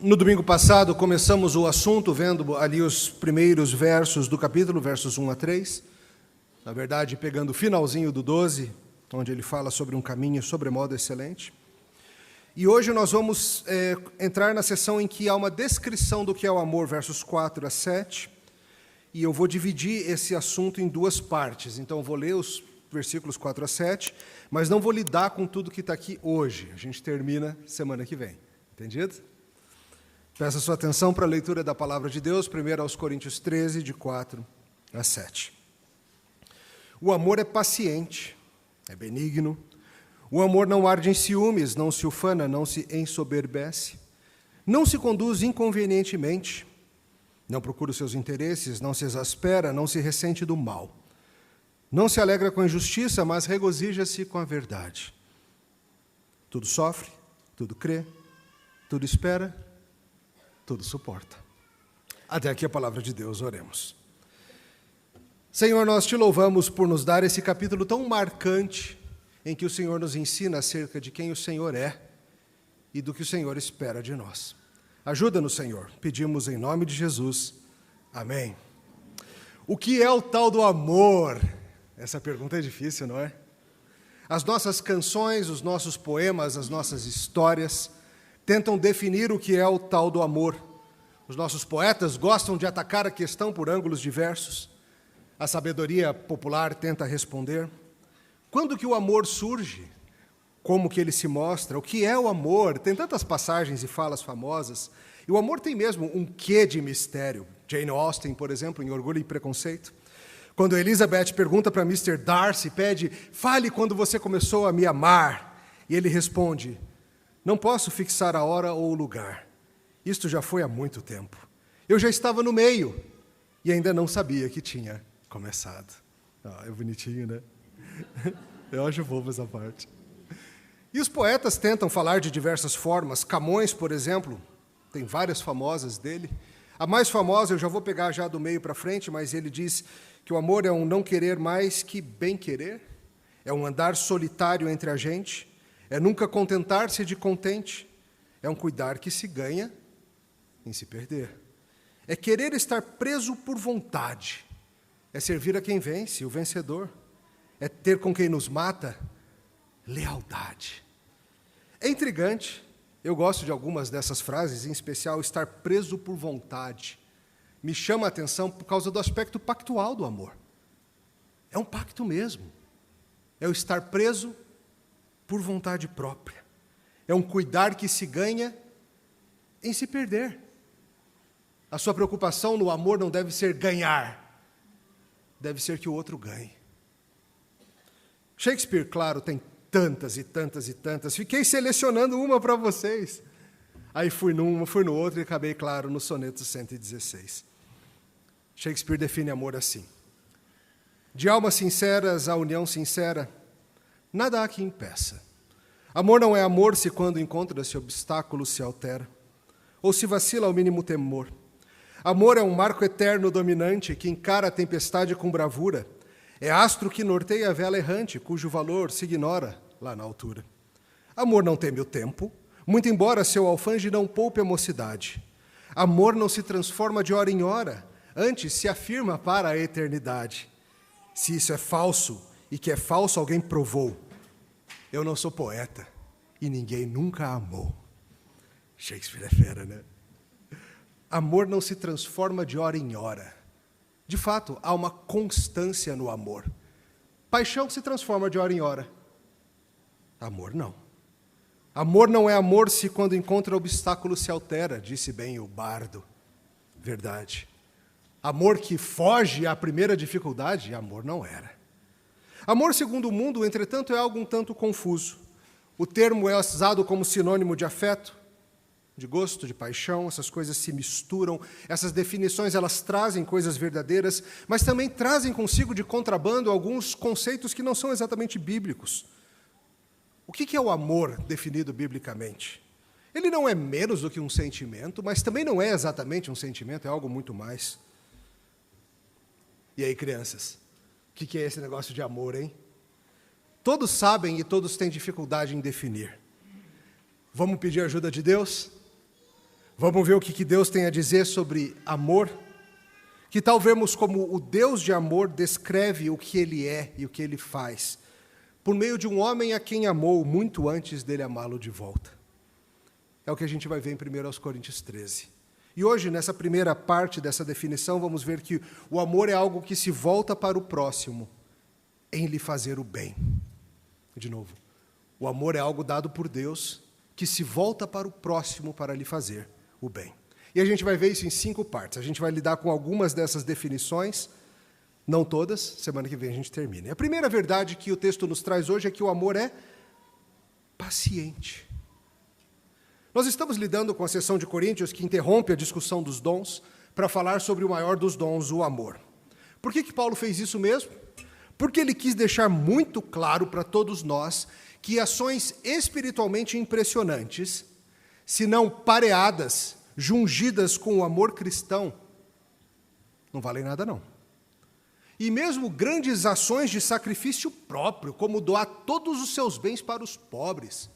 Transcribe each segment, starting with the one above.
No domingo passado, começamos o assunto vendo ali os primeiros versos do capítulo, versos 1 a 3. Na verdade, pegando o finalzinho do 12, onde ele fala sobre um caminho sobremodo excelente. E hoje nós vamos entrar na sessão em que há uma descrição do que é o amor, versos 4 a 7. E eu vou dividir esse assunto em duas partes. Então, eu vou ler os versículos 4 a 7, mas não vou lidar com tudo que está aqui hoje. A gente termina semana que vem. Entendido? Peço a sua atenção para a leitura da palavra de Deus, primeiro aos Coríntios 13, de 4 a 7. O amor é paciente, é benigno. O amor não arde em ciúmes, não se ufana, não se ensoberbece, não se conduz inconvenientemente, não procura os seus interesses, não se exaspera, não se ressente do mal. Não se alegra com a injustiça, mas regozija-se com a verdade. Tudo sofre, tudo crê, tudo espera, tudo suporta. Até aqui a palavra de Deus, oremos. Senhor, nós te louvamos por nos dar esse capítulo tão marcante em que o Senhor nos ensina acerca de quem o Senhor é e do que o Senhor espera de nós. Ajuda-nos, Senhor, pedimos em nome de Jesus. Amém. O que é o tal do amor? Essa pergunta é difícil, não é? As nossas canções, os nossos poemas, as nossas histórias tentam definir o que é o tal do amor. Os nossos poetas gostam de atacar a questão por ângulos diversos. A sabedoria popular tenta responder. Quando que o amor surge? Como que ele se mostra? O que é o amor? Tem tantas passagens e falas famosas. E o amor tem mesmo um quê de mistério. Jane Austen, por exemplo, em Orgulho e Preconceito. Quando Elizabeth pergunta para Mr. Darcy, pede, fale quando você começou a me amar. E ele responde, não posso fixar a hora ou o lugar. Isto já foi há muito tempo. Eu já estava no meio e ainda não sabia que tinha começado. É bonitinho, né? Eu acho fofo essa parte. E os poetas tentam falar de diversas formas. Camões, por exemplo, tem várias famosas dele. A mais famosa, eu já vou pegar já do meio para frente, mas ele diz que o amor é um não querer mais que bem querer, é um andar solitário entre a gente, é nunca contentar-se de contente, é um cuidar que se ganha em se perder. É querer estar preso por vontade, é servir a quem vence, o vencedor. É ter com quem nos mata lealdade. É intrigante, eu gosto de algumas dessas frases, em especial estar preso por vontade. Me chama a atenção por causa do aspecto pactual do amor. É um pacto mesmo. É o estar preso por vontade própria. É um cuidar que se ganha em se perder. A sua preocupação no amor não deve ser ganhar, deve ser que o outro ganhe. Shakespeare, claro, tem tantas e tantas e tantas. Fiquei selecionando uma para vocês. Aí fui numa, fui no outro e acabei, claro, no soneto 116. Shakespeare define amor assim. De almas sinceras a união sincera, nada há que impeça. Amor não é amor se quando encontra-se obstáculo se altera, ou se vacila ao mínimo temor. Amor é um marco eterno dominante que encara a tempestade com bravura. É astro que norteia a vela errante, cujo valor se ignora lá na altura. Amor não teme o tempo, muito embora seu alfange não poupe a mocidade. Amor não se transforma de hora em hora, antes se afirma para a eternidade. Se isso é falso, e que é falso alguém provou. Eu não sou poeta, e ninguém nunca amou. Shakespeare é fera, né? Amor não se transforma de hora em hora. De fato, há uma constância no amor. Paixão se transforma de hora em hora. Amor não. Amor não é amor se quando encontra obstáculo se altera, disse bem o bardo. Verdade. Amor que foge à primeira dificuldade, amor não era. Amor segundo o mundo, entretanto, é algo um tanto confuso. O termo é usado como sinônimo de afeto, de gosto, de paixão, essas coisas se misturam, essas definições elas trazem coisas verdadeiras, mas também trazem consigo de contrabando alguns conceitos que não são exatamente bíblicos. O que é o amor definido biblicamente? Ele não é menos do que um sentimento, mas também não é exatamente um sentimento, é algo muito mais. E aí, crianças, o que é esse negócio de amor, hein? Todos sabem e todos têm dificuldade em definir. Vamos pedir ajuda de Deus? Vamos ver o que Deus tem a dizer sobre amor. Que tal vermos como o Deus de amor descreve o que Ele é e o que Ele faz, por meio de um homem a quem amou muito antes dele amá-lo de volta. É o que a gente vai ver em 1 Coríntios 13. E hoje, nessa primeira parte dessa definição, vamos ver que o amor é algo que se volta para o próximo, em lhe fazer o bem. De novo, o amor é algo dado por Deus, que se volta para o próximo para lhe fazer o bem. E a gente vai ver isso em 5 partes. A gente vai lidar com algumas dessas definições, não todas, semana que vem a gente termina. E a primeira verdade que o texto nos traz hoje é que o amor é paciente. Nós estamos lidando com a seção de Coríntios que interrompe a discussão dos dons para falar sobre o maior dos dons, o amor. Por que Paulo fez isso mesmo? Porque ele quis deixar muito claro para todos nós que ações espiritualmente impressionantes, se não pareadas, jungidas com o amor cristão, não valem nada não. E mesmo grandes ações de sacrifício próprio, como doar todos os seus bens para os pobres,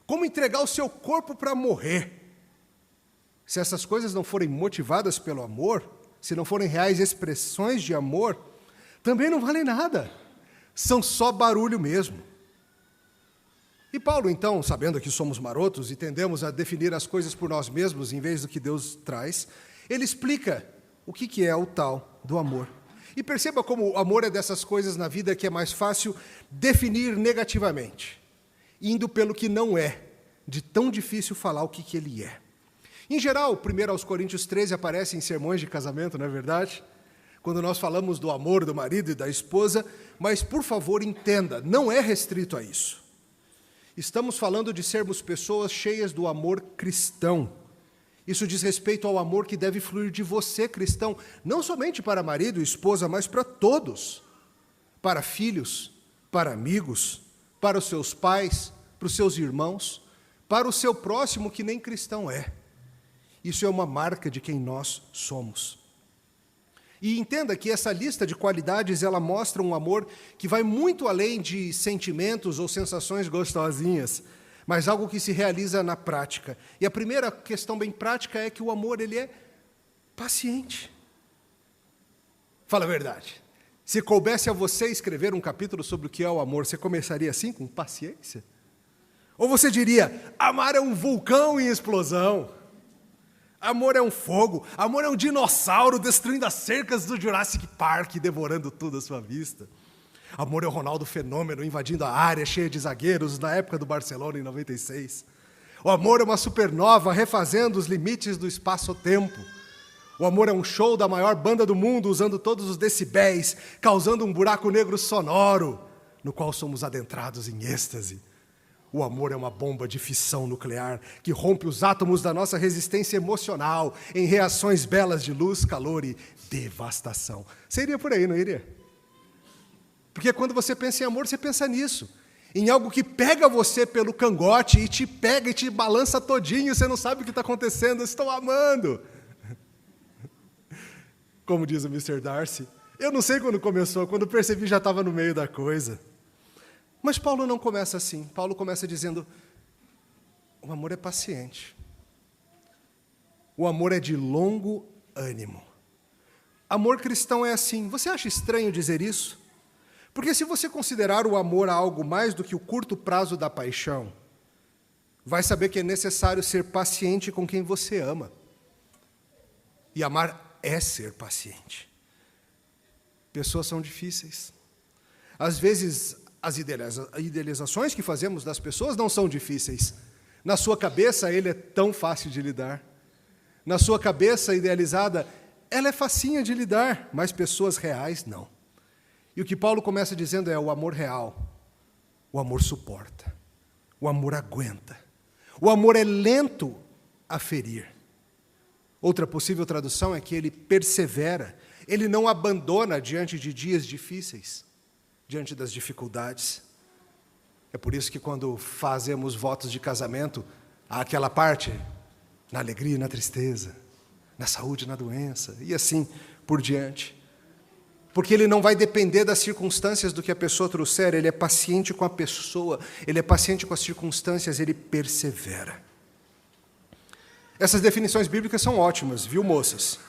como entregar o seu corpo para morrer, se essas coisas não forem motivadas pelo amor, se não forem reais expressões de amor, também não valem nada, são só barulho mesmo. E Paulo, então, sabendo que somos marotos e tendemos a definir as coisas por nós mesmos em vez do que Deus traz, ele explica o que é o tal do amor. E perceba como o amor é dessas coisas na vida que é mais fácil definir negativamente, indo pelo que não é, de tão difícil falar o que ele é. Em geral, 1 Coríntios 13 aparece em sermões de casamento, não é verdade? Quando nós falamos do amor do marido e da esposa, mas, por favor, entenda, não é restrito a isso. Estamos falando de sermos pessoas cheias do amor cristão. Isso diz respeito ao amor que deve fluir de você, cristão, não somente para marido e esposa, mas para todos. Para filhos, para amigos, para os seus pais, para os seus irmãos, para o seu próximo que nem cristão é. Isso é uma marca de quem nós somos. E entenda que essa lista de qualidades, ela mostra um amor que vai muito além de sentimentos ou sensações gostosinhas, mas algo que se realiza na prática. E a primeira questão bem prática é que o amor, ele é paciente. Fala a verdade. Se coubesse a você escrever um capítulo sobre o que é o amor, você começaria assim, com paciência? Ou você diria, amar é um vulcão em explosão? Amor é um fogo, amor é um dinossauro destruindo as cercas do Jurassic Park, devorando tudo à sua vista. Amor é o Ronaldo Fenômeno invadindo a área cheia de zagueiros na época do Barcelona em 96. O amor é uma supernova refazendo os limites do espaço-tempo. O amor é um show da maior banda do mundo usando todos os decibéis, causando um buraco negro sonoro, no qual somos adentrados em êxtase. O amor é uma bomba de fissão nuclear que rompe os átomos da nossa resistência emocional em reações belas de luz, calor e devastação. Você iria por aí, não iria? Porque quando você pensa em amor, você pensa nisso. Em algo que pega você pelo cangote e te pega e te balança todinho, você não sabe o que está acontecendo, eu estou amando. Como diz o Mr. Darcy, eu não sei quando começou, quando percebi já estava no meio da coisa. Mas Paulo não começa assim. Paulo começa dizendo, o amor é paciente. O amor é de longo ânimo. Amor cristão é assim. Você acha estranho dizer isso? Porque se você considerar o amor algo mais do que o curto prazo da paixão, vai saber que é necessário ser paciente com quem você ama. E amar é ser paciente. Pessoas são difíceis. Às vezes, as idealizações que fazemos das pessoas não são difíceis. Na sua cabeça, ele é tão fácil de lidar. Na sua cabeça idealizada, ela é facinha de lidar, mas pessoas reais, não. E o que Paulo começa dizendo é o amor real. O amor suporta. O amor aguenta. O amor é lento a ferir. Outra possível tradução é que ele persevera. Ele não abandona diante de dias difíceis, diante das dificuldades. É por isso que quando fazemos votos de casamento, há aquela parte na alegria e na tristeza, na saúde e na doença, e assim por diante. Porque ele não vai depender das circunstâncias do que a pessoa trouxer, ele é paciente com a pessoa, ele é paciente com as circunstâncias, ele persevera. Essas definições bíblicas são ótimas, viu, moças?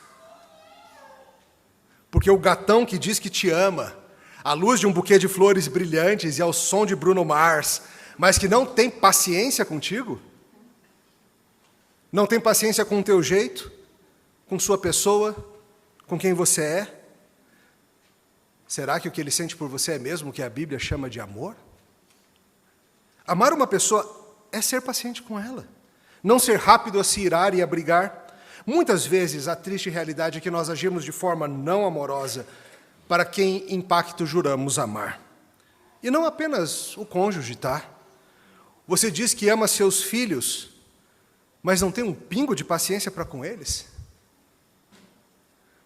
Porque o gatão que diz que te ama, à luz de um buquê de flores brilhantes e ao som de Bruno Mars, mas que não tem paciência contigo, não tem paciência com o teu jeito, com sua pessoa, com quem você é, será que o que ele sente por você é mesmo o que a Bíblia chama de amor? Amar uma pessoa é ser paciente com ela, não ser rápido a se irar e a brigar. Muitas vezes a triste realidade é que nós agimos de forma não amorosa para quem em pacto juramos amar. E não apenas o cônjuge, tá? Você diz que ama seus filhos, mas não tem um pingo de paciência para com eles?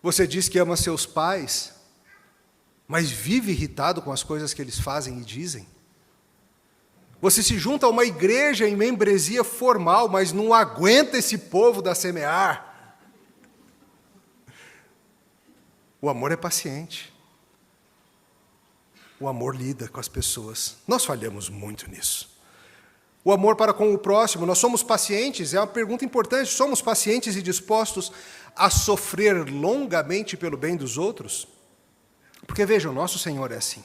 Você diz que ama seus pais, mas vive irritado com as coisas que eles fazem e dizem? Você se junta a uma igreja em membresia formal, mas não aguenta esse povo da semear. O amor é paciente. O amor lida com as pessoas. Nós falhamos muito nisso. O amor para com o próximo, nós somos pacientes? É uma pergunta importante. Somos pacientes e dispostos a sofrer longamente pelo bem dos outros? Porque, veja, o nosso Senhor é assim.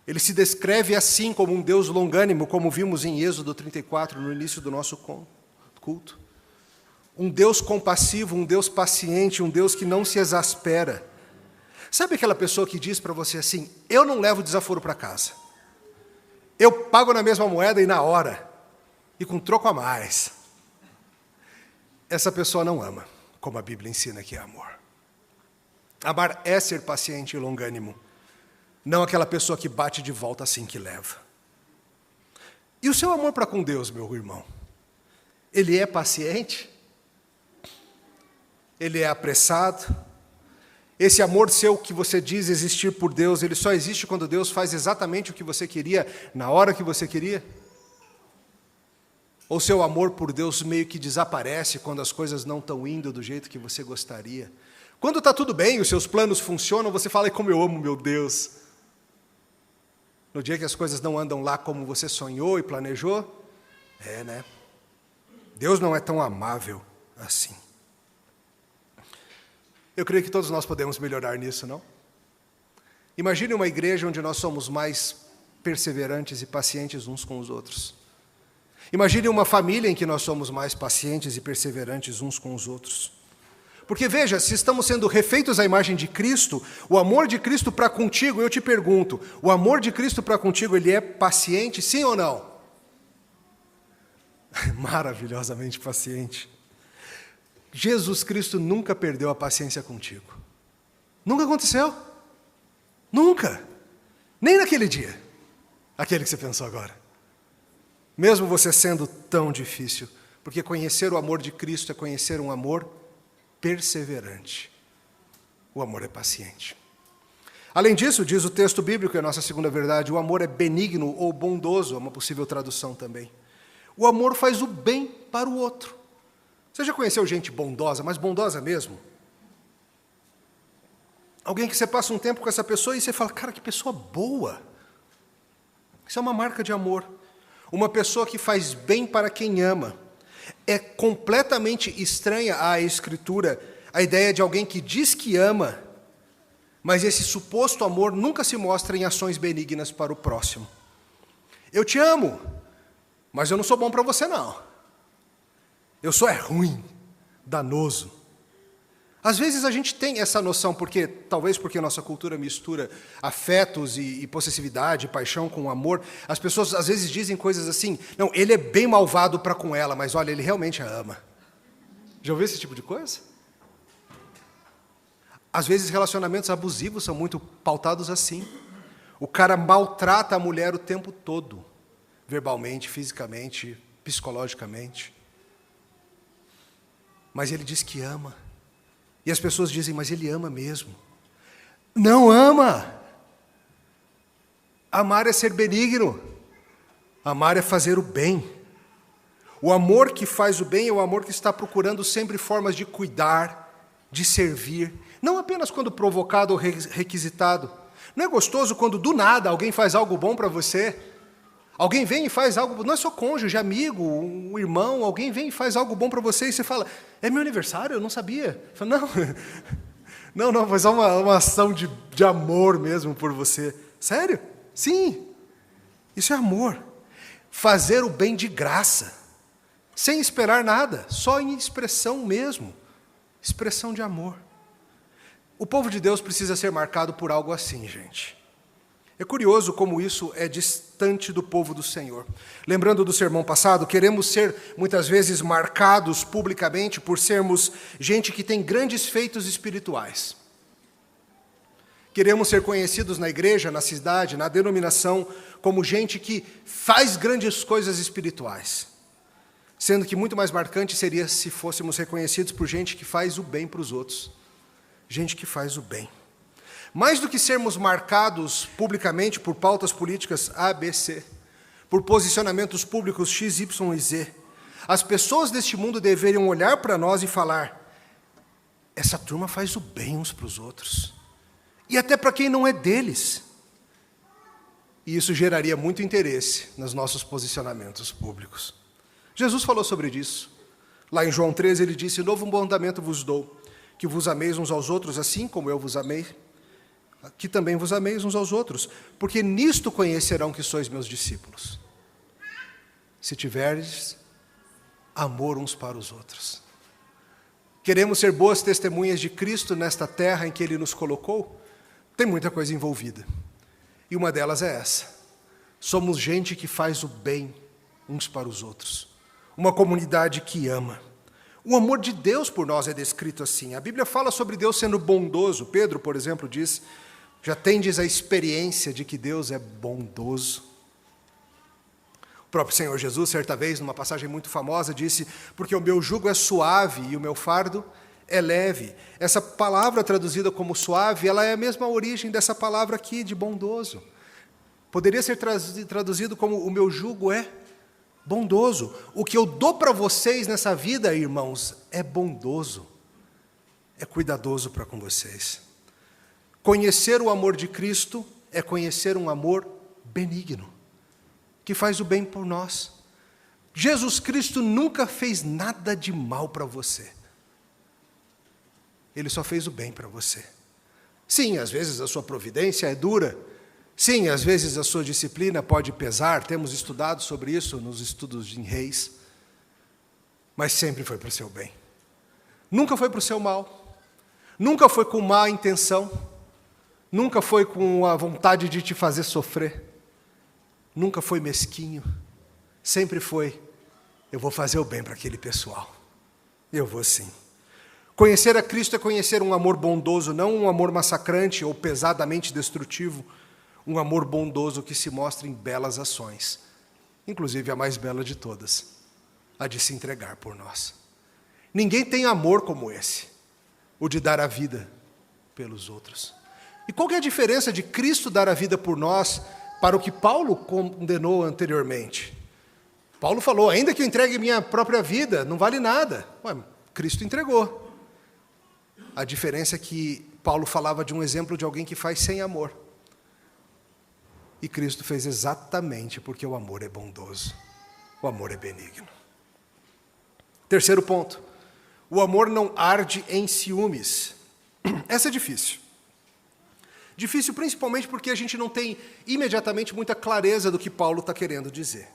Ele se descreve assim como um Deus longânimo, como vimos em Êxodo 34, no início do nosso culto. Um Deus compassivo, um Deus paciente, um Deus que não se exaspera. Sabe aquela pessoa que diz para você assim, eu não levo desaforo para casa. Eu pago na mesma moeda e na hora, e com troco a mais. Essa pessoa não ama, como a Bíblia ensina que é amor. Amar é ser paciente e longânimo. Não aquela pessoa que bate de volta assim que leva. E o seu amor para com Deus, meu irmão? Ele é paciente? Ele é apressado? Esse amor seu que você diz existir por Deus, ele só existe quando Deus faz exatamente o que você queria, na hora que você queria? Ou seu amor por Deus meio que desaparece quando as coisas não estão indo do jeito que você gostaria? Quando está tudo bem, os seus planos funcionam, você fala, como eu amo meu Deus. No dia que as coisas não andam lá como você sonhou e planejou, né? Deus não é tão amável assim. Eu creio que todos nós podemos melhorar nisso, não? Imagine uma igreja onde nós somos mais perseverantes e pacientes uns com os outros. Imagine uma família em que nós somos mais pacientes e perseverantes uns com os outros. Porque veja, se estamos sendo refeitos à imagem de Cristo, o amor de Cristo para contigo, eu te pergunto, o amor de Cristo para contigo, ele é paciente, sim ou não? Maravilhosamente paciente. Jesus Cristo nunca perdeu a paciência contigo. Nunca aconteceu. Nunca. Nem naquele dia. Aquele que você pensou agora. Mesmo você sendo tão difícil. Porque conhecer o amor de Cristo é conhecer um amor perseverante. O amor é paciente. Além disso, diz o texto bíblico, é a nossa segunda verdade, o amor é benigno ou bondoso, é uma possível tradução também. O amor faz o bem para o outro. Você já conheceu gente bondosa, mas bondosa mesmo? Alguém que você passa um tempo com essa pessoa e você fala, cara, que pessoa boa. Isso é uma marca de amor. Uma pessoa que faz bem para quem ama. É completamente estranha à Escritura a ideia de alguém que diz que ama, mas esse suposto amor nunca se mostra em ações benignas para o próximo. Eu te amo, mas eu não sou bom para você, não. Eu sou ruim, danoso. Às vezes a gente tem essa noção, talvez porque a nossa cultura mistura afetos e possessividade, paixão com amor. As pessoas às vezes dizem coisas assim, não, ele é bem malvado para com ela, mas olha, ele realmente a ama. Já ouviu esse tipo de coisa? Às vezes relacionamentos abusivos são muito pautados assim. O cara maltrata a mulher o tempo todo, verbalmente, fisicamente, psicologicamente. Mas ele diz que ama. E as pessoas dizem, mas ele ama mesmo. Não ama. Amar é ser benigno. Amar é fazer o bem. O amor que faz o bem é o amor que está procurando sempre formas de cuidar, de servir. Não apenas quando provocado ou requisitado. Não é gostoso quando do nada alguém faz algo bom para você? Alguém vem e faz algo, não é só cônjuge, amigo, um irmão, alguém vem e faz algo bom para você e você fala, é meu aniversário? Eu não sabia. Fala, não, mas é uma ação de amor mesmo por você. Sério? Sim, isso é amor. Fazer o bem de graça, sem esperar nada, só em expressão mesmo, expressão de amor. O povo de Deus precisa ser marcado por algo assim, gente. É curioso como isso é distante do povo do Senhor. Lembrando do sermão passado, queremos ser muitas vezes marcados publicamente por sermos gente que tem grandes feitos espirituais. Queremos ser conhecidos na igreja, na cidade, na denominação, como gente que faz grandes coisas espirituais. Sendo que muito mais marcante seria se fôssemos reconhecidos por gente que faz o bem para os outros. Gente que faz o bem. Mais do que sermos marcados publicamente por pautas políticas A, B, C, por posicionamentos públicos X, Y e Z, as pessoas deste mundo deveriam olhar para nós e falar, essa turma faz o bem uns para os outros. E até para quem não é deles. E isso geraria muito interesse nos nossos posicionamentos públicos. Jesus falou sobre isso. Lá em João 13 ele disse, novo mandamento vos dou, que vos ameis uns aos outros assim como eu vos amei, que também vos ameis uns aos outros, porque nisto conhecerão que sois meus discípulos, se tiverdes amor uns para os outros. Queremos ser boas testemunhas de Cristo nesta terra em que Ele nos colocou? Tem muita coisa envolvida, e uma delas é essa, somos gente que faz o bem uns para os outros, uma comunidade que ama. O amor de Deus por nós é descrito assim, a Bíblia fala sobre Deus sendo bondoso, Pedro, por exemplo, diz, já tendes a experiência de que Deus é bondoso. O próprio Senhor Jesus, certa vez, numa passagem muito famosa, disse, porque o meu jugo é suave e o meu fardo é leve. Essa palavra traduzida como suave, ela é a mesma origem dessa palavra aqui, de bondoso. Poderia ser traduzido como o meu jugo é bondoso. O que eu dou para vocês nessa vida, irmãos, é bondoso. É cuidadoso para com vocês. Conhecer o amor de Cristo é conhecer um amor benigno, que faz o bem por nós. Jesus Cristo nunca fez nada de mal para você. Ele só fez o bem para você. Sim, às vezes a sua providência é dura. Sim, às vezes a sua disciplina pode pesar. Temos estudado sobre isso nos estudos em Reis. Mas sempre foi para o seu bem. Nunca foi para o seu mal. Nunca foi com má intenção. Nunca foi com a vontade de te fazer sofrer. Nunca foi mesquinho. Sempre foi, eu vou fazer o bem para aquele pessoal. Eu vou sim. Conhecer a Cristo é conhecer um amor bondoso, não um amor massacrante ou pesadamente destrutivo. Um amor bondoso que se mostra em belas ações. Inclusive a mais bela de todas, a de se entregar por nós. Ninguém tem amor como esse, o de dar a vida pelos outros. E qual que é a diferença de Cristo dar a vida por nós para o que Paulo condenou anteriormente? Paulo falou, ainda que eu entregue minha própria vida, não vale nada. Ué, Cristo entregou. A diferença é que Paulo falava de um exemplo de alguém que faz sem amor. E Cristo fez exatamente porque o amor é bondoso. O amor é benigno. Terceiro ponto. O amor não arde em ciúmes. Essa é difícil. Difícil principalmente porque a gente não tem imediatamente muita clareza do que Paulo está querendo dizer.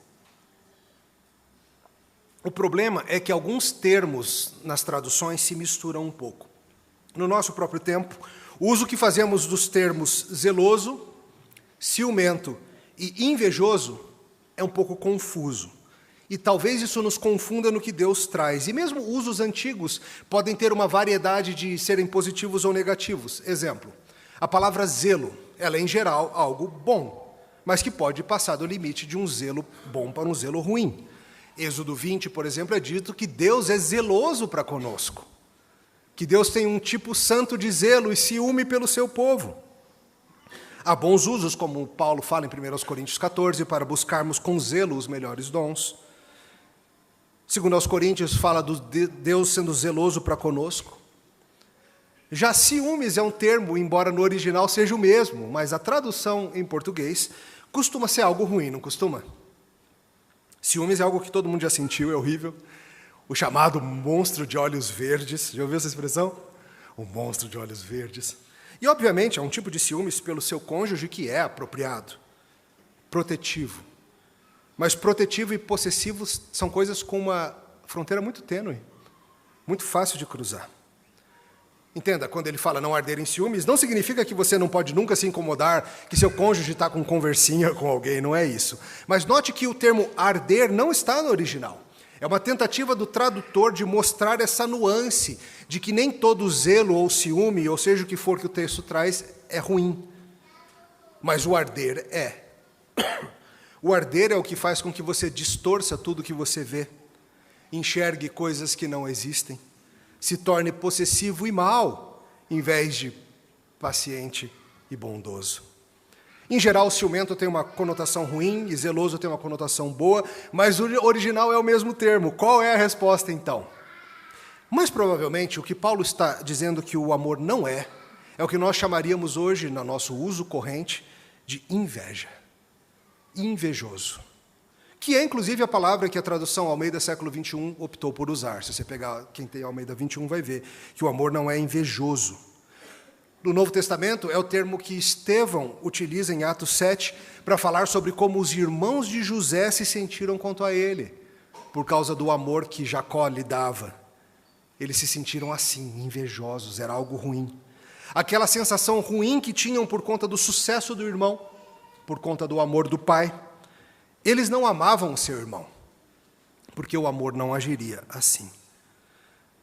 O problema é que alguns termos nas traduções se misturam um pouco. No nosso próprio tempo, o uso que fazemos dos termos zeloso, ciumento e invejoso é um pouco confuso. E talvez isso nos confunda no que Deus traz. E mesmo usos antigos podem ter uma variedade de serem positivos ou negativos. Exemplo, a palavra zelo, ela é em geral algo bom, mas que pode passar do limite de um zelo bom para um zelo ruim. Êxodo 20, por exemplo, é dito que Deus é zeloso para conosco. Que Deus tem um tipo santo de zelo e ciúme pelo seu povo. Há bons usos, como Paulo fala em 1 Coríntios 14, para buscarmos com zelo os melhores dons. 2 Coríntios fala de Deus sendo zeloso para conosco. Já ciúmes é um termo, embora no original seja o mesmo, mas a tradução em português costuma ser algo ruim, não costuma? Ciúmes é algo que todo mundo já sentiu, é horrível. O chamado monstro de olhos verdes. Já ouviu essa expressão? O monstro de olhos verdes. E, obviamente, é um tipo de ciúmes pelo seu cônjuge que é apropriado, protetivo. Mas protetivo e possessivo são coisas com uma fronteira muito tênue, muito fácil de cruzar. Entenda, quando ele fala não arder em ciúmes, não significa que você não pode nunca se incomodar, que seu cônjuge está com conversinha com alguém, não é isso. Mas note que o termo arder não está no original. É uma tentativa do tradutor de mostrar essa nuance de que nem todo zelo ou ciúme, ou seja o que for que o texto traz, é ruim. Mas o arder é. O arder é o que faz com que você distorça tudo que você vê, enxergue coisas que não existem, se torne possessivo e mau, em vez de paciente e bondoso. Em geral, o ciumento tem uma conotação ruim e zeloso tem uma conotação boa, mas o original é o mesmo termo. Qual é a resposta, então? Mas, provavelmente, o que Paulo está dizendo que o amor não é o que nós chamaríamos hoje, no nosso uso corrente, de inveja. Invejoso. Que é, inclusive, a palavra que a tradução Almeida século XXI optou por usar. Se você pegar quem tem Almeida 21, vai ver que o amor não é invejoso. No Novo Testamento, é o termo que Estevão utiliza em Atos 7 para falar sobre como os irmãos de José se sentiram quanto a ele, por causa do amor que Jacó lhe dava. Eles se sentiram assim, invejosos, era algo ruim. Aquela sensação ruim que tinham por conta do sucesso do irmão, por conta do amor do pai. Eles não amavam o seu irmão, porque o amor não agiria assim.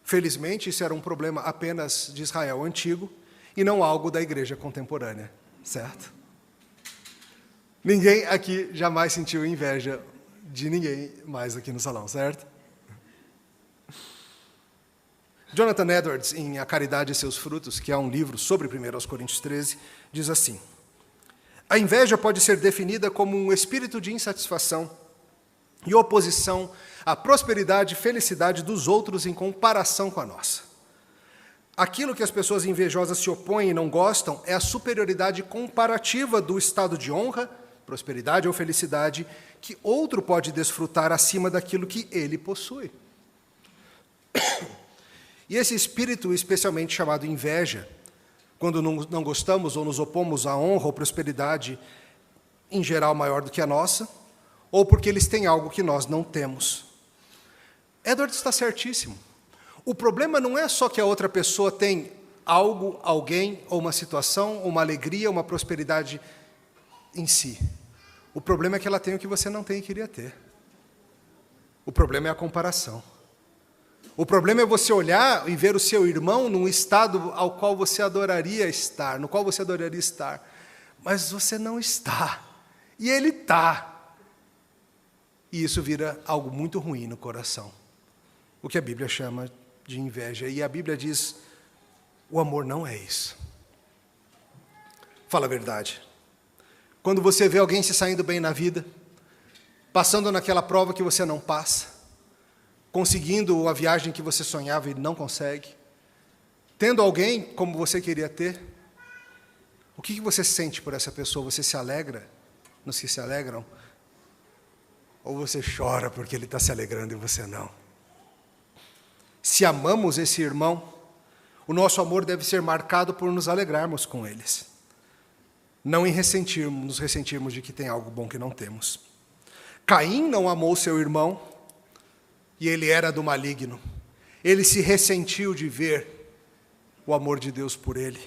Felizmente, isso era um problema apenas de Israel antigo e não algo da igreja contemporânea, certo? Ninguém aqui jamais sentiu inveja de ninguém mais aqui no salão, certo? Jonathan Edwards, em A Caridade e Seus Frutos, que é um livro sobre 1 Coríntios 13, diz assim: a inveja pode ser definida como um espírito de insatisfação e oposição à prosperidade e felicidade dos outros em comparação com a nossa. Aquilo que as pessoas invejosas se opõem e não gostam é a superioridade comparativa do estado de honra, prosperidade ou felicidade que outro pode desfrutar acima daquilo que ele possui. E esse espírito, especialmente chamado inveja, quando não gostamos ou nos opomos à honra ou prosperidade, em geral maior do que a nossa, ou porque eles têm algo que nós não temos. Edward está certíssimo. O problema não é só que a outra pessoa tem algo, alguém, ou uma situação, ou uma alegria, uma prosperidade em si. O problema é que ela tem o que você não tem e queria ter. O problema é a comparação. O problema é você olhar e ver o seu irmão num estado ao qual você adoraria estar, no qual você adoraria estar, mas você não está, e ele está. E isso vira algo muito ruim no coração, o que a Bíblia chama de inveja. E a Bíblia diz, o amor não é isso. Fala a verdade. Quando você vê alguém se saindo bem na vida, passando naquela prova que você não passa, conseguindo a viagem que você sonhava e não consegue, tendo alguém como você queria ter, o que você sente por essa pessoa? Você se alegra nos que se alegram? Ou você chora porque ele está se alegrando e você não? Se amamos esse irmão, o nosso amor deve ser marcado por nos alegrarmos com eles, não em nos ressentirmos de que tem algo bom que não temos. Caim não amou seu irmão, e ele era do maligno. Ele se ressentiu de ver o amor de Deus por ele.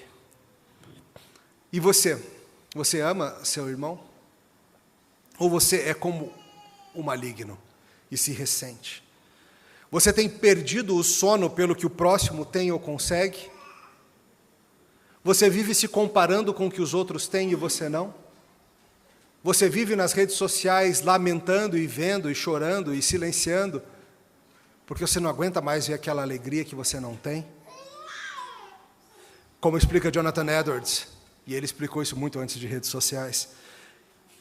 E você? Você ama seu irmão? Ou você é como o maligno e se ressente? Você tem perdido o sono pelo que o próximo tem ou consegue? Você vive se comparando com o que os outros têm e você não? Você vive nas redes sociais lamentando e vendo e chorando e silenciando, porque você não aguenta mais ver aquela alegria que você não tem? Como explica Jonathan Edwards, e ele explicou isso muito antes de redes sociais,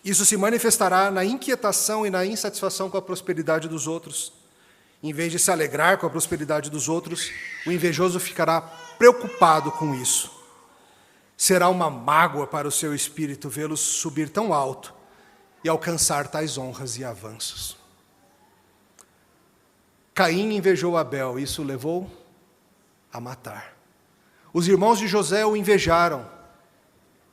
isso se manifestará na inquietação e na insatisfação com a prosperidade dos outros. Em vez de se alegrar com a prosperidade dos outros, o invejoso ficará preocupado com isso. Será uma mágoa para o seu espírito vê-los subir tão alto e alcançar tais honras e avanços. Caim invejou Abel, isso o levou a matar. Os irmãos de José o invejaram,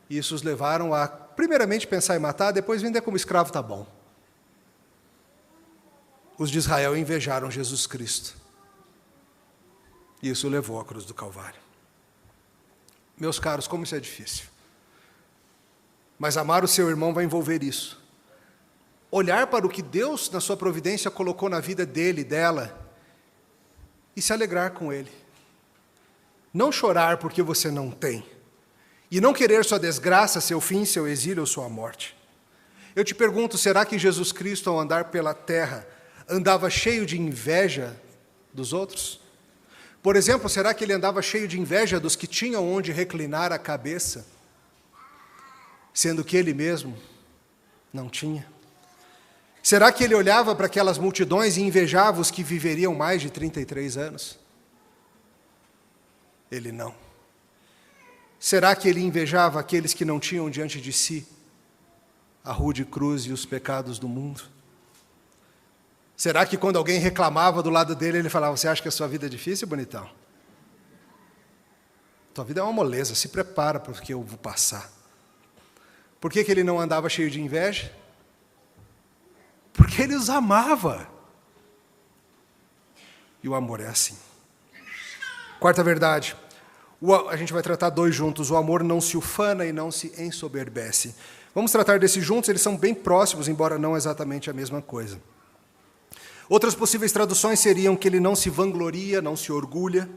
isso os levaram a, primeiramente, pensar em matar, depois vender como escravo, tá bom. Os de Israel invejaram Jesus Cristo. Isso o levou à cruz do Calvário. Meus caros, como isso é difícil. Mas amar o seu irmão vai envolver isso. Olhar para o que Deus, na sua providência, colocou na vida dele, dela, e se alegrar com ele. Não chorar porque você não tem. E não querer sua desgraça, seu fim, seu exílio ou sua morte. Eu te pergunto, será que Jesus Cristo, ao andar pela terra, andava cheio de inveja dos outros? Por exemplo, será que ele andava cheio de inveja dos que tinham onde reclinar a cabeça, sendo que ele mesmo não tinha? Será que ele olhava para aquelas multidões e invejava os que viveriam mais de 33 anos? Ele não. Será que ele invejava aqueles que não tinham diante de si a rude cruz e os pecados do mundo? Será que quando alguém reclamava do lado dele, ele falava, você acha que a sua vida é difícil, bonitão? Tua vida é uma moleza, se prepara para o que eu vou passar. Por que ele não andava cheio de inveja? Porque ele os amava. E o amor é assim. Quarta verdade, a gente vai tratar dois juntos. O amor não se ufana e não se ensoberbece. Vamos tratar desses juntos, eles são bem próximos, embora não exatamente a mesma coisa. Outras possíveis traduções seriam que ele não se vangloria, não se orgulha.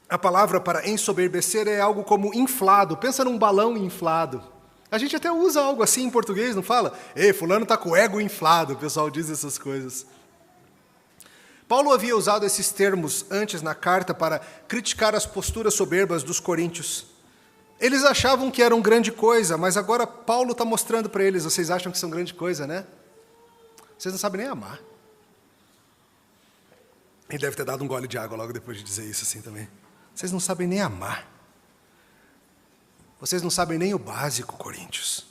A palavra para ensoberbecer é algo como inflado. Pensa num balão inflado. A gente até usa algo assim em português, não fala? Ei, fulano está com o ego inflado, o pessoal diz essas coisas. Paulo havia usado esses termos antes na carta para criticar as posturas soberbas dos coríntios. Eles achavam que eram grande coisa, mas agora Paulo está mostrando para eles, vocês acham que são grande coisa, né? Vocês não sabem nem amar. Ele deve ter dado um gole de água logo depois de dizer isso assim também. Vocês não sabem nem amar. Vocês não sabem nem o básico, coríntios.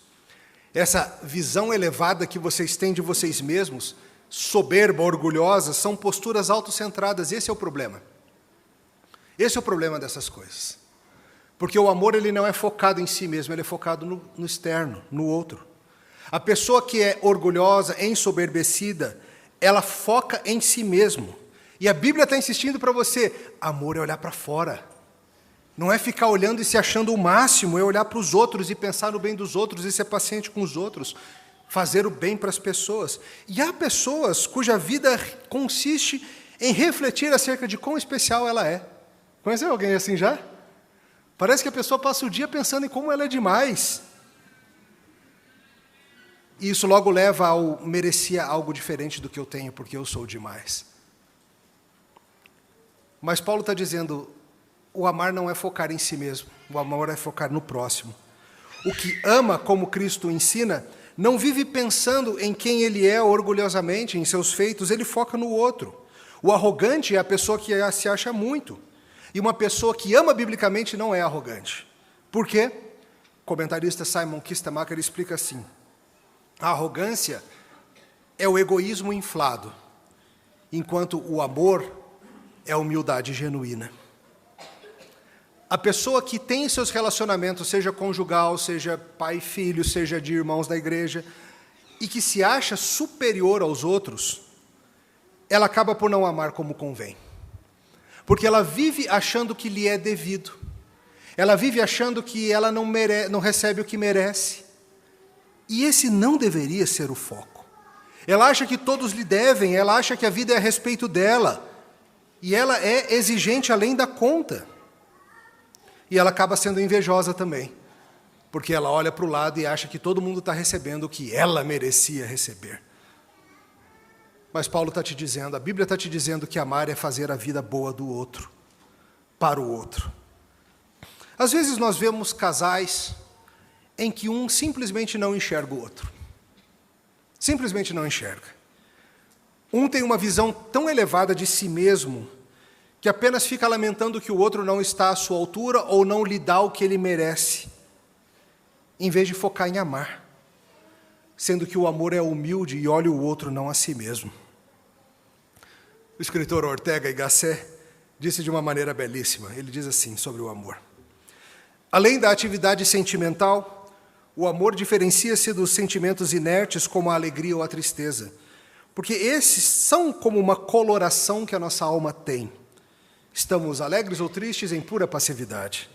Essa visão elevada que vocês têm de vocês mesmos, soberba, orgulhosa, são posturas autocentradas. Esse é o problema. Esse é o problema dessas coisas. Porque o amor ele não é focado em si mesmo, ele é focado no externo, no outro. A pessoa que é orgulhosa, ensoberbecida, ela foca em si mesmo. E a Bíblia está insistindo para você, amor é olhar para fora. Não é ficar olhando e se achando o máximo, é olhar para os outros e pensar no bem dos outros e ser paciente com os outros. Fazer o bem para as pessoas. E há pessoas cuja vida consiste em refletir acerca de quão especial ela é. Conheceu alguém assim já? Parece que a pessoa passa o dia pensando em como ela é demais. E isso logo leva ao merecia algo diferente do que eu tenho, porque eu sou demais. Mas Paulo está dizendo, o amar não é focar em si mesmo, o amor é focar no próximo. O que ama, como Cristo ensina, não vive pensando em quem ele é orgulhosamente, em seus feitos, ele foca no outro. O arrogante é a pessoa que se acha muito. E uma pessoa que ama biblicamente não é arrogante. Por quê? O comentarista Simon Kistemaker explica assim, a arrogância é o egoísmo inflado, enquanto o amor é a humildade genuína. A pessoa que tem em seus relacionamentos, seja conjugal, seja pai e filho, seja de irmãos da igreja, e que se acha superior aos outros, ela acaba por não amar como convém. Porque ela vive achando que lhe é devido. Ela vive achando que ela não recebe o que merece. E esse não deveria ser o foco. Ela acha que todos lhe devem, ela acha que a vida é a respeito dela. E ela é exigente além da conta. E ela acaba sendo invejosa também. Porque ela olha para o lado e acha que todo mundo está recebendo o que ela merecia receber. Mas Paulo está te dizendo, a Bíblia está te dizendo que amar é fazer a vida boa do outro, para o outro. Às vezes nós vemos casais em que um simplesmente não enxerga o outro. Simplesmente não enxerga. Um tem uma visão tão elevada de si mesmo, que apenas fica lamentando que o outro não está à sua altura ou não lhe dá o que ele merece, em vez de focar em amar, sendo que o amor é humilde e olha o outro, não a si mesmo. O escritor Ortega y Gasset disse de uma maneira belíssima. Ele diz assim sobre o amor: além da atividade sentimental, o amor diferencia-se dos sentimentos inertes como a alegria ou a tristeza, porque esses são como uma coloração que a nossa alma tem. Estamos alegres ou tristes em pura passividade.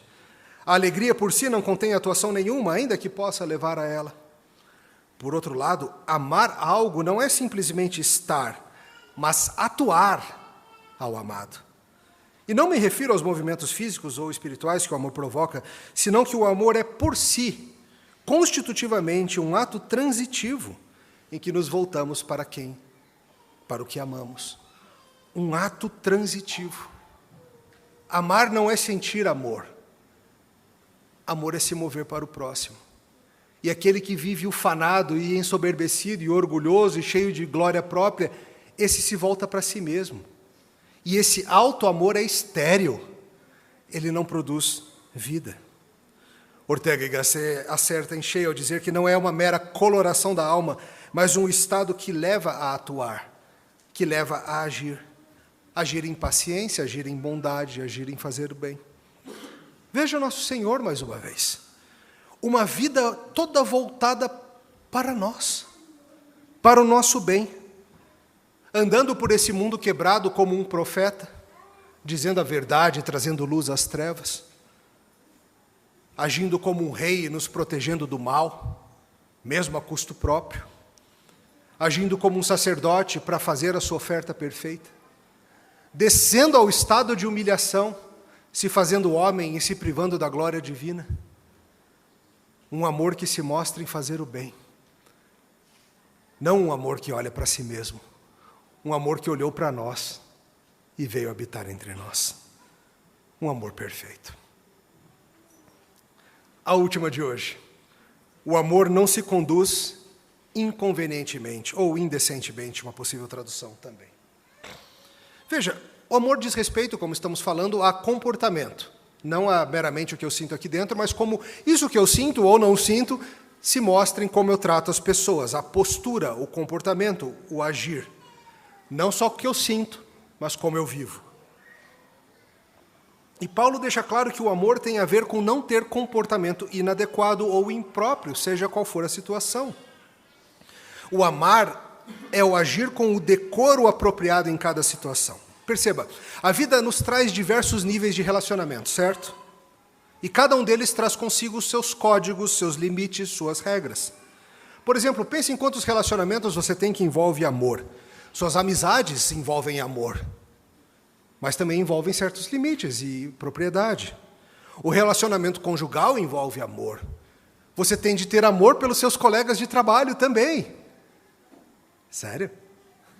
A alegria por si não contém atuação nenhuma, ainda que possa levar a ela. Por outro lado, amar algo não é simplesmente estar, mas atuar ao amado. E não me refiro aos movimentos físicos ou espirituais que o amor provoca, senão que o amor é por si, constitutivamente, um ato transitivo em que nos voltamos para quem? Para o que amamos. Um ato transitivo. Amar não é sentir amor. Amor é se mover para o próximo. E aquele que vive ufanado e ensoberbecido e orgulhoso e cheio de glória própria, esse se volta para si mesmo. E esse auto-amor é estéril. Ele não produz vida. Ortega y Gasset acerta em cheio ao dizer que não é uma mera coloração da alma, mas um estado que leva a atuar, que leva a agir. Agir em paciência, agir em bondade, agir em fazer o bem. Veja nosso Senhor mais uma vez. Uma vida toda voltada para nós, para o nosso bem. Andando por esse mundo quebrado como um profeta, dizendo a verdade, trazendo luz às trevas. Agindo como um rei, nos protegendo do mal, mesmo a custo próprio. Agindo como um sacerdote para fazer a sua oferta perfeita. Descendo ao estado de humilhação, se fazendo homem e se privando da glória divina. Um amor que se mostra em fazer o bem. Não um amor que olha para si mesmo. Um amor que olhou para nós e veio habitar entre nós. Um amor perfeito. A última de hoje. O amor não se conduz inconvenientemente, ou indecentemente, uma possível tradução também. Veja, o amor diz respeito, como estamos falando, a comportamento. Não a meramente o que eu sinto aqui dentro, mas como isso que eu sinto ou não sinto se mostra em como eu trato as pessoas, a postura, o comportamento, o agir. Não só o que eu sinto, mas como eu vivo. E Paulo deixa claro que o amor tem a ver com não ter comportamento inadequado ou impróprio, seja qual for a situação. O amar é o agir com o decoro apropriado em cada situação. Perceba, a vida nos traz diversos níveis de relacionamento, certo? E cada um deles traz consigo os seus códigos, seus limites, suas regras. Por exemplo, pense em quantos relacionamentos você tem que envolve amor. Suas amizades envolvem amor, mas também envolvem certos limites e propriedade. O relacionamento conjugal envolve amor. Você tem de ter amor pelos seus colegas de trabalho também. Sério?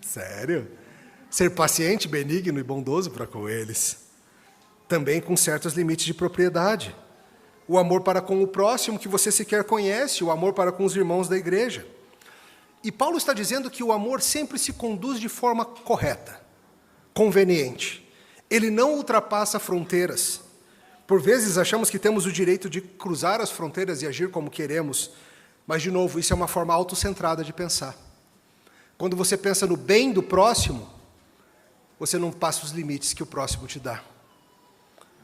Sério? Ser paciente, benigno e bondoso para com eles. Também com certos limites de propriedade. O amor para com o próximo que você sequer conhece, o amor para com os irmãos da igreja. E Paulo está dizendo que o amor sempre se conduz de forma correta, conveniente. Ele não ultrapassa fronteiras. Por vezes achamos que temos o direito de cruzar as fronteiras e agir como queremos, mas, de novo, isso é uma forma autocentrada de pensar. Quando você pensa no bem do próximo, você não passa os limites que o próximo te dá.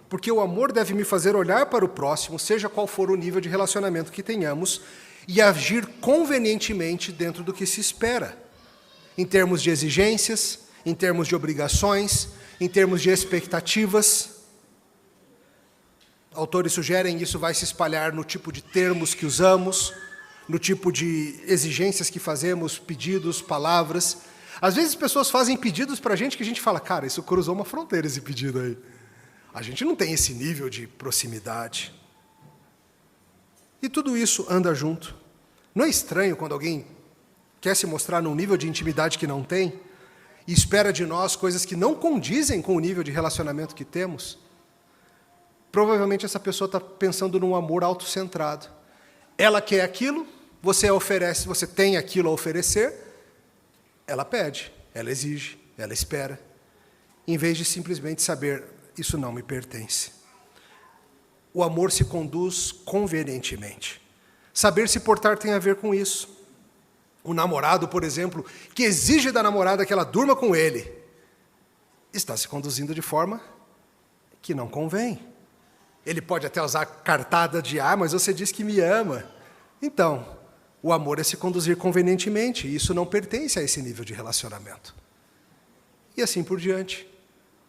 Porque o amor deve me fazer olhar para o próximo, seja qual for o nível de relacionamento que tenhamos, e agir convenientemente dentro do que se espera, em termos de exigências, em termos de obrigações, em termos de expectativas. Autores sugerem que isso vai se espalhar no tipo de termos que usamos, no tipo de exigências que fazemos, pedidos, palavras. Às vezes pessoas fazem pedidos para a gente que a gente fala, cara, isso cruzou uma fronteira esse pedido aí. A gente não tem esse nível de proximidade. E tudo isso anda junto. Não é estranho quando alguém quer se mostrar num nível de intimidade que não tem e espera de nós coisas que não condizem com o nível de relacionamento que temos? Provavelmente essa pessoa está pensando num amor autocentrado. Ela quer aquilo, você oferece, você tem aquilo a oferecer, ela pede, ela exige, ela espera, em vez de simplesmente saber, isso não me pertence. O amor se conduz convenientemente. Saber se portar tem a ver com isso. O namorado, por exemplo, que exige da namorada que ela durma com ele, está se conduzindo de forma que não convém. Ele pode até usar cartada de mas você diz que me ama. Então, o amor é se conduzir convenientemente, e isso não pertence a esse nível de relacionamento. E assim por diante.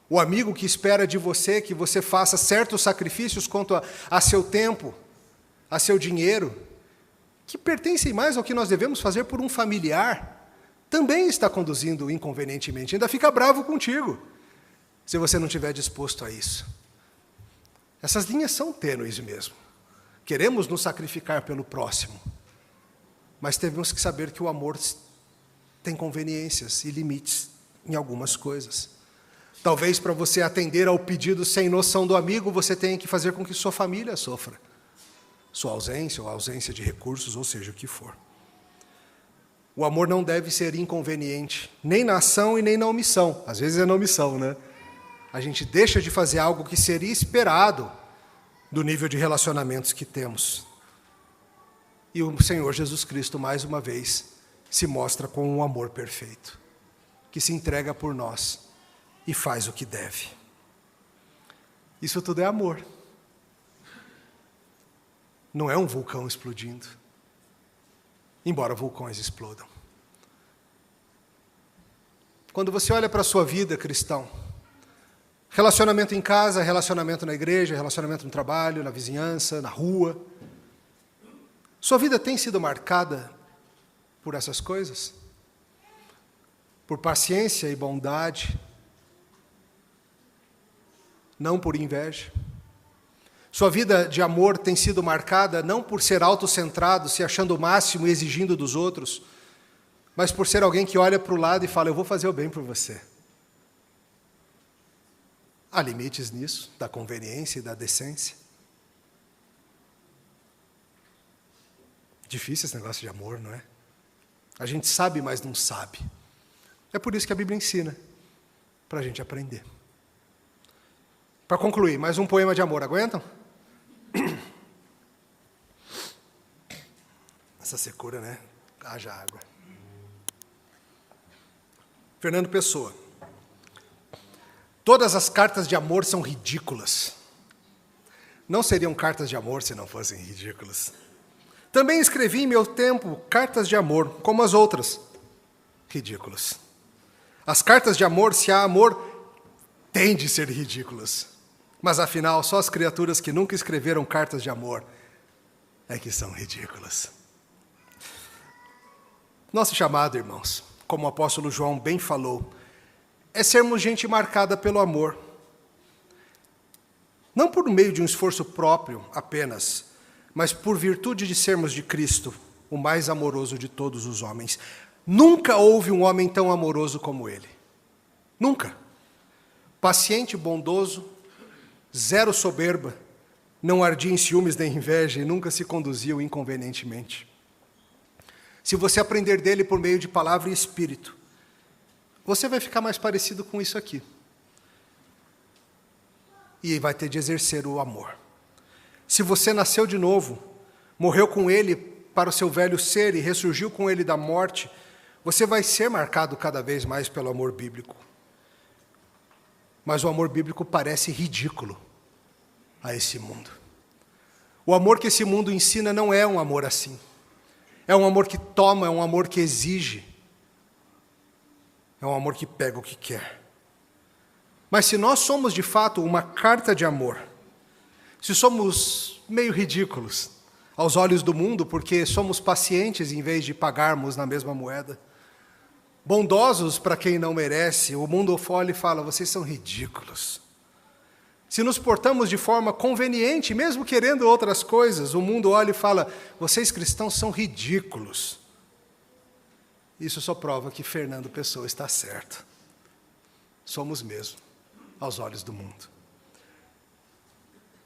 O amigo que espera de você que você faça certos sacrifícios quanto a seu tempo, a seu dinheiro, que pertencem mais ao que nós devemos fazer por um familiar, também está conduzindo inconvenientemente, ainda fica bravo contigo, se você não estiver disposto a isso. Essas linhas são tênues mesmo. Queremos nos sacrificar pelo próximo, mas temos que saber que o amor tem conveniências e limites em algumas coisas. Talvez para você atender ao pedido sem noção do amigo, você tenha que fazer com que sua família sofra. Sua ausência ou a ausência de recursos, ou seja, o que for. O amor não deve ser inconveniente, nem na ação e nem na omissão. Às vezes é na omissão, né? A gente deixa de fazer algo que seria esperado do nível de relacionamentos que temos. E o Senhor Jesus Cristo, mais uma vez, se mostra com um amor perfeito, que se entrega por nós e faz o que deve. Isso tudo é amor. Não é um vulcão explodindo, embora vulcões explodam. Quando você olha para a sua vida, cristão, relacionamento em casa, relacionamento na igreja, relacionamento no trabalho, na vizinhança, na rua, sua vida tem sido marcada por essas coisas? Por paciência e bondade, não por inveja. Sua vida de amor tem sido marcada não por ser autocentrado, se achando o máximo e exigindo dos outros, mas por ser alguém que olha para o lado e fala, eu vou fazer o bem por você. Há limites nisso, da conveniência e da decência. Difícil esse negócio de amor, não é? A gente sabe, mas não sabe. É por isso que a Bíblia ensina, para a gente aprender. Para concluir, mais um poema de amor, aguentam? Essa secura, né? Haja água. Fernando Pessoa. Todas as cartas de amor são ridículas. Não seriam cartas de amor se não fossem ridículas. Também escrevi em meu tempo cartas de amor, como as outras. Ridículas. As cartas de amor, se há amor, têm de ser ridículas. Mas, afinal, só as criaturas que nunca escreveram cartas de amor é que são ridículas. Nosso chamado, irmãos, como o apóstolo João bem falou, é sermos gente marcada pelo amor. Não por meio de um esforço próprio apenas, mas por virtude de sermos de Cristo, o mais amoroso de todos os homens. Nunca houve um homem tão amoroso como ele. Nunca. Paciente, bondoso, zero soberba, não ardia em ciúmes nem inveja e nunca se conduziu inconvenientemente. Se você aprender dele por meio de palavra e espírito, você vai ficar mais parecido com isso aqui. E vai ter de exercer o amor. Se você nasceu de novo, morreu com ele para o seu velho ser e ressurgiu com ele da morte, você vai ser marcado cada vez mais pelo amor bíblico. Mas o amor bíblico parece ridículo a esse mundo. O amor que esse mundo ensina não é um amor assim. É um amor que toma, é um amor que exige. É um amor que pega o que quer. Mas se nós somos de fato uma carta de amor, se somos meio ridículos aos olhos do mundo, porque somos pacientes em vez de pagarmos na mesma moeda, bondosos para quem não merece, o mundo olha e fala, vocês são ridículos. Se nos portamos de forma conveniente, mesmo querendo outras coisas, o mundo olha e fala, vocês cristãos são ridículos. Isso só prova que Fernando Pessoa está certo. Somos mesmo, aos olhos do mundo.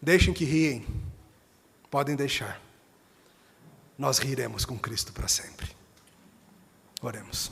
Deixem que riem, podem deixar. Nós riremos com Cristo para sempre. Oremos.